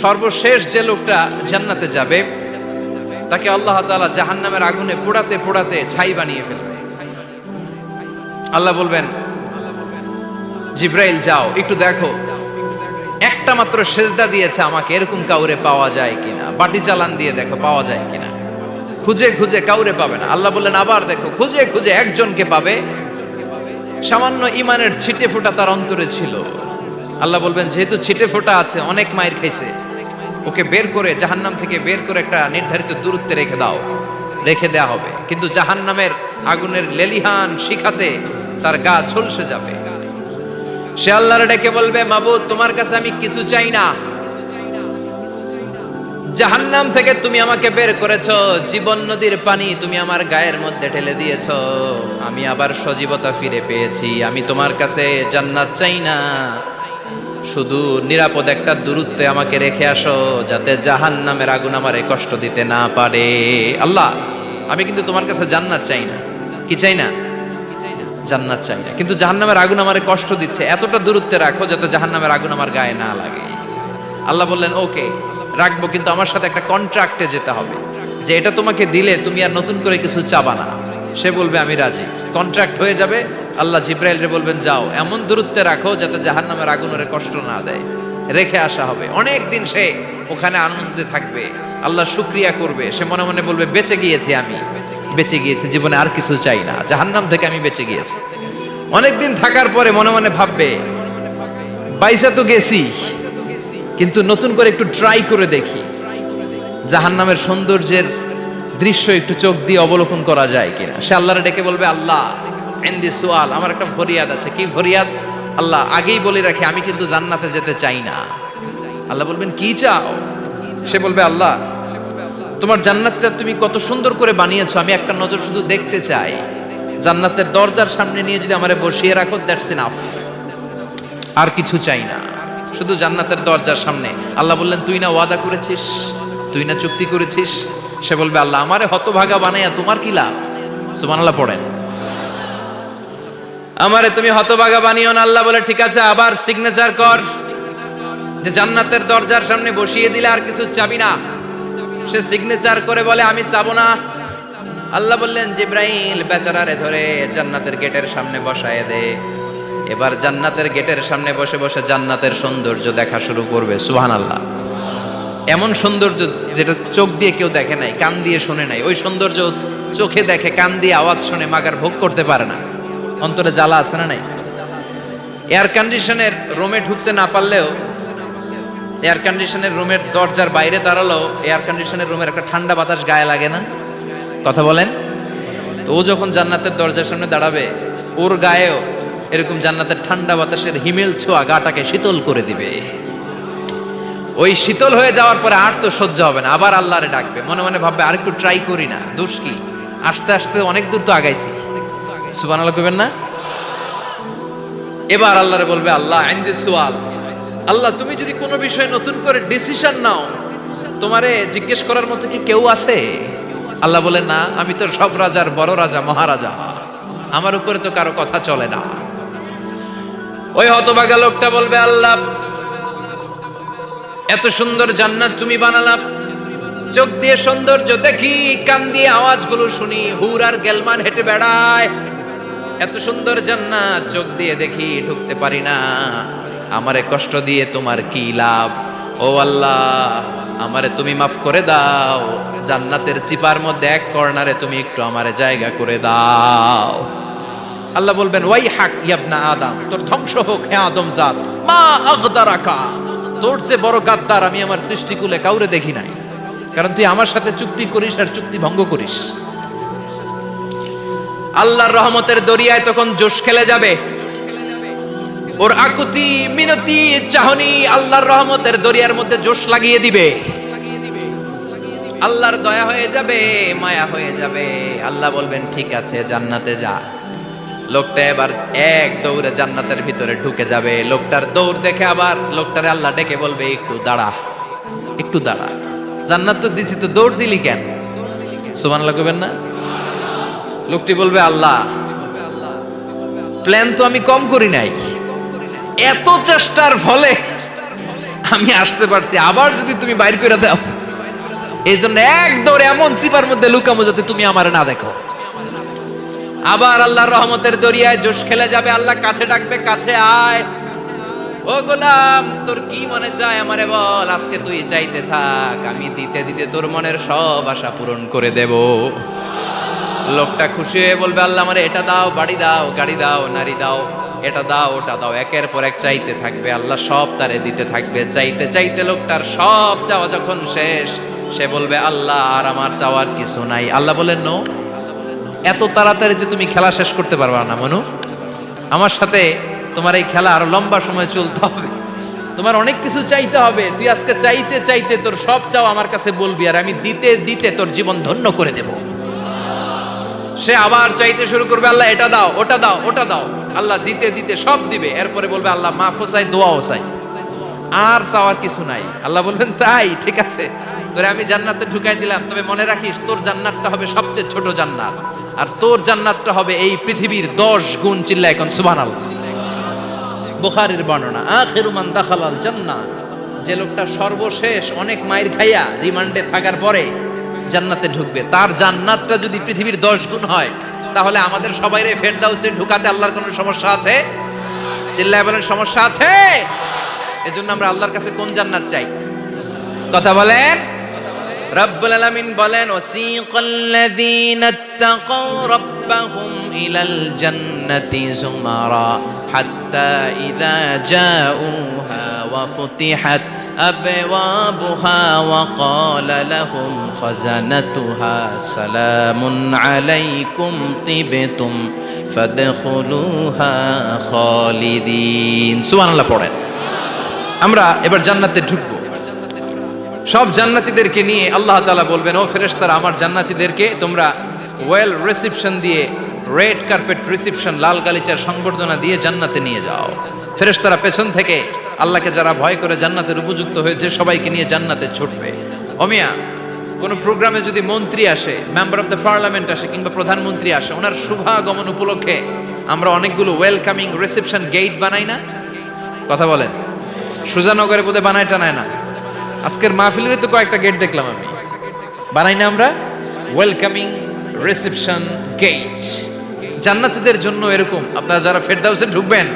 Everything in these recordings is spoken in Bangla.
সর্বশেষ যে লোকটা জান্নাতে যাবে তাকে আল্লাহ তাআলা জাহান্নামের আগুনে পোড়াতে পোড়াতে ছাই বানিয়ে ফেলবে। আল্লাহ বলবেন, জিব্রাইল যাও একটু দেখো, একটা মাত্র সেজদা দিয়েছে আমাকে, এরকম কাউরে পাওয়া যায় কিনা। বাটি চালান দিয়ে দেখো পাওয়া যায় কিনা। খুঁজে খুঁজে কাউরে পাবে না। আল্লাহ বললেন আবার দেখো, খুঁজে খুঁজে একজনকে পাবে, সামান্য ইমানের ছিটে ফোঁটা তার অন্তরে ছিল। আল্লাহ বলবেন যেহেতু ছিটে ফোঁটা আছে, অনেক মায়ের খাইছে, ওকে বের করে জাহান্নাম থেকে বের করে একটা নির্ধারিত দূরত্বে রেখে দাও। রেখে দেয়া হবে, কিন্তু জাহান্নামের আগুনের লেলিহান শিখাতে তার গা ঝলসে যাবে। সে আল্লাহর ডেকে বলবে, মাবুদ তোমার কাছে আমি কিছু চাই না, জাহান্নাম থেকে তুমি আমাকে বের করেছো, জীবন নদীর পানি তুমি আমার গায়ের মধ্যে ঢেলে দিয়েছো, আমি আবার সজীবতা ফিরে পেয়েছি। আমি তোমার কাছে জান্নাত চাই না, শুধু নিরাপদ একটা দূরত্বে আমাকে রেখে আসো, যাতে জাহান্নামের আগুন আমারে কষ্ট দিতে না পারে। আল্লাহ আমি কিন্তু তোমার কাছে জান্নাত চাই না। কি চাই না? জান্নাত চাই না, কিন্তু জাহান্নামের আগুন আমারে কষ্ট দিচ্ছে, এতটা দূরত্বে রাখো যাতে জাহান্নামের আগুন আমার গায়ে না লাগে। আল্লাহ বললেন ওকে রাখবো, কিন্তু আমার সাথে একটা কন্ট্রাক্টে যেতে হবে, যে এটা তোমাকে দিলে তুমি আর নতুন করে কিছু চাবা না। সে বলবে আমি রাজি, কন্ট্রাক্ট হয়ে যাবে। আল্লাহ জিব্রাইলরে বলবেন যাও এমন দূরত্বে রাখো যাতে জাহান্নামের আগুন ওরে কষ্ট না দেয়। রেখে আসা হবে, অনেক দিন সে ওখানে আনন্দে থাকবে, আল্লাহ শুকরিয়া করবে। সে মনে মনে বলবে বেঁচে গিয়েছি, আমি বেঁচে গিয়েছি, জীবনে আর কিছু চাই না, জাহান্নাম থেকে আমি বেঁচে গিয়েছি। অনেকদিন থাকার পরে মনে মনে ভাববে বাইসা তো গেছি, কিন্তু নতুন করে একটু ট্রাই করে দেখি, জাহান্নামের সৌন্দর্যের দৃশ্য একটু চোখ দিয়ে অবলোকন করা যায় কিনা। সে আল্লাহরে ডেকে বলবে আল্লাহ ইনদি সুআল, আমার একটা ফরিয়াদ আছে। কি ফরিয়াদ? আল্লাহ আগেই বলে রাখি আমি কিন্তু জান্নাতে যেতে চাই না। আল্লাহ বলবেন কি চাও? সে বলবে আল্লাহ তোমার জান্নাতটা তুমি কত সুন্দর করে বানিয়েছো, আমি একটা নজর শুধু দেখতে চাই। জান্নাতের দরজার সামনে নিয়ে যদি আমারে বসিয়ে রাখো, দ্যাটস ইনাফ, আর কিছু চাই না, শুধু জান্নাতের দরজার সামনে। আল্লাহ বললেন তুই না ওয়াদা করেছিস, তুই না চুক্তি করেছিস। সে বলবে আল্লাহ আমারে হতভাগা বানাইয়া তোমার কি লাভ? সুবহানাল্লাহ পড়েন। আমারে তুমি হতভাগা বানিও না। আল্লাহ বলে ঠিক আছে, আবার সিগনেচার কর যে জান্নাতের দরজার সামনে বসিয়ে দিলে আর কিছু চাবি না। সে সিগনেচার করে বলে আমি চাবো না। আল্লাহ বললেন জিব্রাইল বেচারারে ধরে জান্নাতের গেটের সামনে বসায় দে। এবার জান্নাতের গেটের সামনে বসে বসে জান্নাতের সৌন্দর্য দেখা শুরু করবে। সুবহানাল্লাহ। এমন সৌন্দর্য যেটা চোখ দিয়ে কেউ দেখে নাই, কান দিয়ে শোনে নাই। ওই সৌন্দর্য চোখে দেখে, কান দিয়ে আওয়াজ শুনে মাগার ভোগ করতে পারে না। অন্তরে জ্বালা আছে না নাই? এয়ার কন্ডিশনের রুমে ঢুকতে না পারলেও, এয়ার কন্ডিশনের রুমের দরজার বাইরে দাঁড়ালো, এয়ার কন্ডিশনের রুমের একটা ঠান্ডা বাতাস গায়ে লাগে না? কথা বলেন তো। ও যখন জান্নাতের দরজার সামনে দাঁড়াবে, ওর গায়েও এরকম জান্নাতের ঠান্ডা বাতাসের হিমেল ছোঁয়া গাটাকে শীতল করে দিবে। ওই শীতল হয়ে যাওয়ার পরে আর তো সহ্য হবে না, আবার আল্লাহরে ডাকবে। মনে মনে ভাববে আর একটু ট্রাই করি না, দোষ কি, আস্তে আস্তে অনেক দূর তো আগাইছি। সুবহানাল্লাহ কইবেন না? এবার আল্লাহরে বলবে আল্লাহ ইনদি সুআল, আল্লাহ তুমি যদি কোনো বিষয়ে নতুন করে ডিসিশন নাও, তোমারে জিজ্ঞেস করার মতো কি কেউ আছে? আল্লাহ বলে না, আমি তো সব রাজার বড় রাজা, মহারাজা, আমার উপরে তো কারো কথা চলে না। ওই হতভাগা লোকটা বলবে আল্লাহ এত সুন্দর জান্নাত তুমি বানালাম, চোখ দিয়ে সৌন্দর্য দেখি, কান দিয়ে আওয়াজগুলো শুনি, হুর আর গেলমান হেঁটে বেড়ায়, এত সুন্দর জান্নাত চোখ দিয়ে দেখি, ঢুকতে পারি না, আমারে কষ্ট দিয়ে তোমার কি লাভ? ও আল্লাহ আমারে তুমি মাফ করে দাও, জান্নাতের চিপার মধ্যে এক কর্নারে তুমি একটু আমারে জায়গা করে দাও। আল্লাহ বলবেন ওয়াই হাক ইয়াবনা আদম, তোর ধ্বংস হোক হে আদম জাত, মা আগদারাকা, তোর যে বড় গাদ্দার আমি আমার সৃষ্টিকুলে কাউরে দেখি নাই, কারণ তুই আমার সাথে চুক্তি করিস আর চুক্তি ভঙ্গ করিস। আল্লাহর রহমতের দরিয়ায় তখন জোশ খেলে যাবে, ওর আকুতি মিনতি চাহনি আল্লাহর রহমতের দরিয়ার মধ্যে জোশ লাগিয়ে দিবে। আল্লাহর দয়া হয়ে যাবে, মায়া হয়ে যাবে। আল্লাহ বলবেন ঠিক আছে জান্নাতে যা। লোকটা এবার এক দৌড়ে জান্নাতের ভিতরে ঢুকে যাবে। লোকটার দৌড় দেখে আবার লোকটারে আল্লাহ ডেকে বলবে একটু দাঁড়া, একটু দাঁড়া, জান্নাত তো দিছি, তো দৌড় দিলি কেন? সুবহানাল্লাহ কইবেন না? লোকটি বলবে আল্লাহ প্ল্যান তো আমি কম করি নাই, এত চেষ্টার ফলে আমি আসতে পারছি, আবার যদি তুমি বাইর করে দাও, এই জন্য এক দৌড়ে এমন চিপার মধ্যে লুকামো যাতে তুমি আমার না দেখো। আবার আল্লাহর রহমতের দরিয়ায় জোশ খেলে যাবে, আল্লাহ কাছে ডাকবে, কাছে আয় ও গোলাম, তোর কি মনে চায় আমারে বল, আজকে তুই চাইতে থাক, আমি দিতে দিতে তোর মনের সব আশা পূরণ করে দেব। লোকটা খুশি হয়ে বলবে, আল্লাহ আমারে এটা দাও, বাড়ি দাও, গাড়ি দাও, নারী দাও, এটা দাও, ওটা দাও, একের পর এক চাইতে থাকবে, আল্লাহ সব তারে দিতে থাকবে। চাইতে চাইতে লোকটার সব চাওয়া যখন শেষ, সে বলবে, আল্লাহ আর আমার চাওয়ার কিছু নাই। আল্লাহ বলেন, নো, এত তাড়াতাড়ি যে তুমি খেলা শেষ করতে পারবা না মনু, আমার সাথে তোমার এই খেলা আরো লম্বা সময় চলতে হবে, তোমার অনেক কিছু চাইতে হবে। তুই আজকে চাইতে চাইতে তোর সব চাও আমার কাছে বলবি, আর আমি দিতে দিতে তোর জীবন ধন্য করে দেব। সে আবার চাইতে শুরু করবে, আল্লাহ এটা দাও, ওটা দাও, ওটা দাও, আল্লাহ দিতে দিতে সব দিবে। এরপরে বলবে, আল্লাহ মাফও চাই, দোয়াও চাই, আর চাওয়ার কিছু নাই। আল্লাহ বলবেন, তাই ঠিক আছে, তোরে আমি জান্নাতে ঢুকাই দিলাম, তবে মনে রাখিস তোর জান্নাতটা হবে সবচেয়ে ছোট জান্নাত, আর তোর জান্নাতটা হবে এই পৃথিবীর 10 গুণ। চিল্লায় এখন সুবহানাল্লাহ। বুখারীর বর্ণনা, আখিরু মান দাখালাল জান্নাহ, যে লোকটা সর্বশেষ অনেক মাইর খাইয়া রিমান্ডে থাকার পরে জান্নাতে ঢুকবে, তার জান্নাতটা যদি পৃথিবীর 10 গুণ হয়, তাহলে আমাদের সবাইরে ফেরদাউসে ঢুকাতে আল্লাহর কোনো সমস্যা আছে? চিল্লায় বলেন, সমস্যা আছে? এজন্য আমরা আল্লাহর কাছে কোন জান্নাত চাই? কথা বলেন। রব্বুল আলামিন বলেন, ওয়াসিকাল্লাযীনা ইত্তাকাউ রাব্বাহুম ইলাল জান্নাতি যুমারা হাত্তা ইযা জাউহা ওয়া ফুতিহাত আবওয়াবুহা ওয়া ক্বালা লাহুম খাজানাতুহা সালামুন আলাইকুম তিবতুম ফাদখুলুহা খালিদিন। সুবহানাল্লাহ পড়েন। আমরা এবার জান্নাতে ঢুকবো। সব জান্নাতীদেরকে নিয়ে আল্লাহ তাআলা বলবেন, ও ফেরেশতারা, আমার জান্নাতীদেরকে তোমরা ওয়েল রিসেপশন দিয়ে, রেড কার্পেট রিসেপশন, লাল গালিচার সংবর্ধনা দিয়ে জান্নাতে নিয়ে যাও। ফেরেশতারা পেছন থেকে আল্লাহকে যারা ভয় করে জান্নাতের উপযুক্ত হয়েছে সবাইকে নিয়ে জান্নাতে ছুটবে। অমিয়া, কোন প্রোগ্রামে যদি মন্ত্রী আসে, মেম্বার অফ দ্য পার্লামেন্ট আসে, কিংবা প্রধানমন্ত্রী আসে, ওনার শুভাগমন উপলক্ষে আমরা অনেকগুলো ওয়েলকামিং রিসেপশন গেট বানাই না? কথা বলেন। সুজানগরে বোধহয় বানায় টানায় না? আজকের মাহফিলের তো কয়েকটা গেট দেখলাম আমি, বানাই না আমরা? Welcoming reception gate. জান্নাতীদের জন্য এরকম, আপনারা যারা ফেরদাউসে ঢুকবেন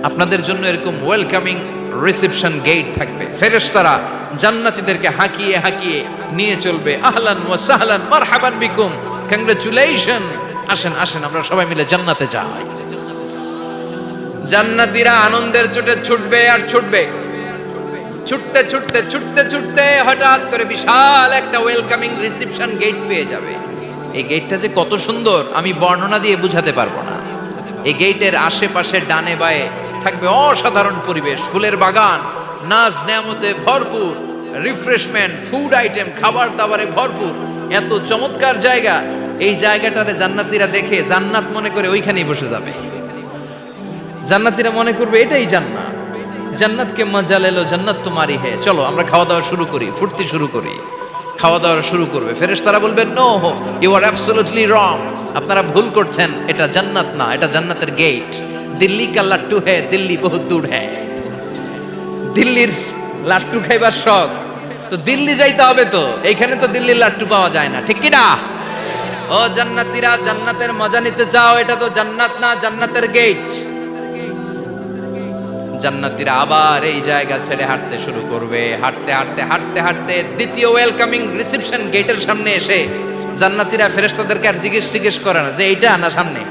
আপনাদের জন্য এরকম ওয়েলকামিং রিসেপশন গেট থাকবে। ফেরেশতারা জান্নাতীদেরকে হাঁকিয়ে হাঁকিয়ে নিয়ে চলবে, আহলান ওয়া সাহলান মারহাবান বিকুম, কংগ্রাচুলেশন, আসেন আসেন আমরা সবাই মিলে জান্নাতে যাই। জান্নাতীরা আনন্দের চোটে ছুটবে আর ছুটবে, ছুটতে ছুটতে ছুটতে ছুটতে হঠাৎ করে বিশাল একটা ওয়েলকামিং রিসেপশন গেট পেয়ে যাবে। এই গেটটা যে কত সুন্দর আমি বর্ণনা দিয়ে বুঝাতে পারবো না। এই গেটের আশেপাশে ডানে বায়ে থাকবে অসাধারণ পরিবেশ, ফুলের বাগান, নাজ নেয়ামতে ভরপুর, রিফ্রেশমেন্ট, ফুড আইটেম, খাবার দাবারে ভরপুর, এত চমৎকার জায়গা। এই জায়গাটারে জান্নাতীরা দেখে জান্নাত মনে করে ওইখানেই বসে যাবে। জান্নাতীরা মনে করবে এটাই জান্নাত, জান্নাত কে মজা লেলো, জান্নাত তোমারই হে, চলো আমরা খাওয়া দাওয়া শুরু করি, ফুর্তি শুরু করি। খাওয়া দাওয়া শুরু করবে। ফেরেশতারা বলবেন, no, you are absolutely wrong, আপনারা ভুল করছেন, এটা জান্নাত না, এটা জান্নাতের গেট। দিল্লি কা লাট্টু হে, দিল্লি বহুত দূর হে। দিল্লির লাট্টু খাইবার শখ, তো দিল্লি যাইতে হবে, তো এইখানে তো দিল্লির লাট্টু পাওয়া যায় না, ঠিক কি না? ও জান্নাতীরা, জান্নাতের মজা নিতে চাও? এটা তো জান্নাত না, জান্নাতের গেট। জান্নাতীরা আবার এই জায়গা ছেড়ে হাঁটতে শুরু করবে। হাঁটতে হাঁটতে হাঁটতে হাঁটতে দ্বিতীয় ওয়েলকামিং রিসেপশন গেটের সামনে এসে জান্নাতীরা ফেরেশতাদেরকে আর জিজ্ঞেস করে না যে এইটা না সামনে,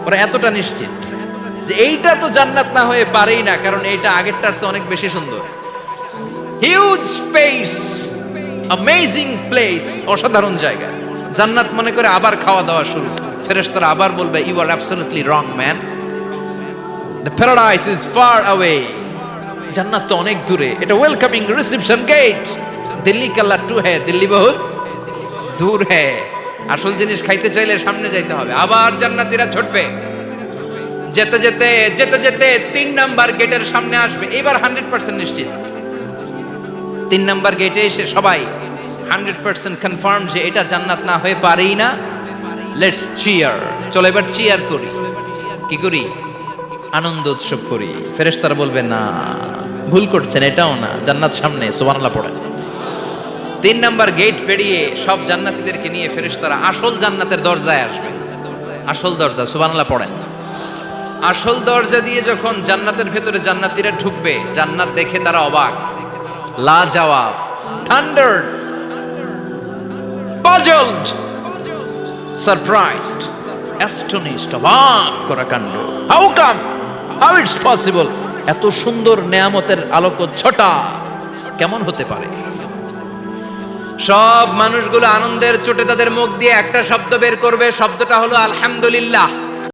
ওরা এতটা নিশ্চিত যে এইটা তো জান্নাত না হয়ে পারেই না, কারণ এইটা আগেরটার চেয়ে অনেক বেশি সুন্দর। হিউজ স্পেস, অ্যামেজিং প্লেস, অসাধারণ জায়গা। জান্নাত মনে করে আবার খাওয়া দাওয়া শুরু। ফেরেশতারা আবার বলবে, you are absolutely wrong man, the paradise is far away, জান্নাত তো অনেক দূরে, এটা ওয়েলকামিং রিসেপশন গেট। দিল্লি কা লাট্টু হে, দিল্লি বহুত দূর হে। আসল জিনিস খাইতে চাইলে সামনে যাইতে হবে। আবার জান্নাতীরা ছুটবে, যেতে যেতে যেতে যেতে 3 নাম্বার গেটের সামনে আসবে। এবার 100% নিশ্চিত 3 নাম্বার গেটে এসে সবাই 100% কনফার্ম যে এটা জান্নাত না হয়ে পারেই না। লেটস চিয়ার, চলো এবার চিয়ার করি। কি করি? আনন্দ উৎসব করি। ফেরেশতারা বলবে, না, ভুল করছেন, এটাও না, জান্নাত সামনে, সুবহানাল্লাহ পড়েন। 3 নাম্বার গেট পেরিয়ে সব জান্নাতীদেরকে নিয়ে ফেরেশতারা আসল জান্নাতের দরজায় আসবে। আসল দরজা, সুবহানাল্লাহ পড়েন। আসল দরজা দিয়ে যখন জান্নাতের ভেতরে জান্নাতীরা ঢুকবে, জান্নাত দেখে তারা অবাক, লা জবাব, থান্ডার্ড, পাজলড, সারপ্রাইজড, অ্যাস্টনিশড, অবাক করা কাণ্ড। How come, how it's possible, এত সুন্দর নেয়ামতের আলোকচ্ছটা কেমন হতে পারে? সব মানুষগুলো আনন্দের চোটে তাদের মুখ দিয়ে একটা শব্দ বের করবে, শব্দটা হলো আলহামদুলিল্লাহ।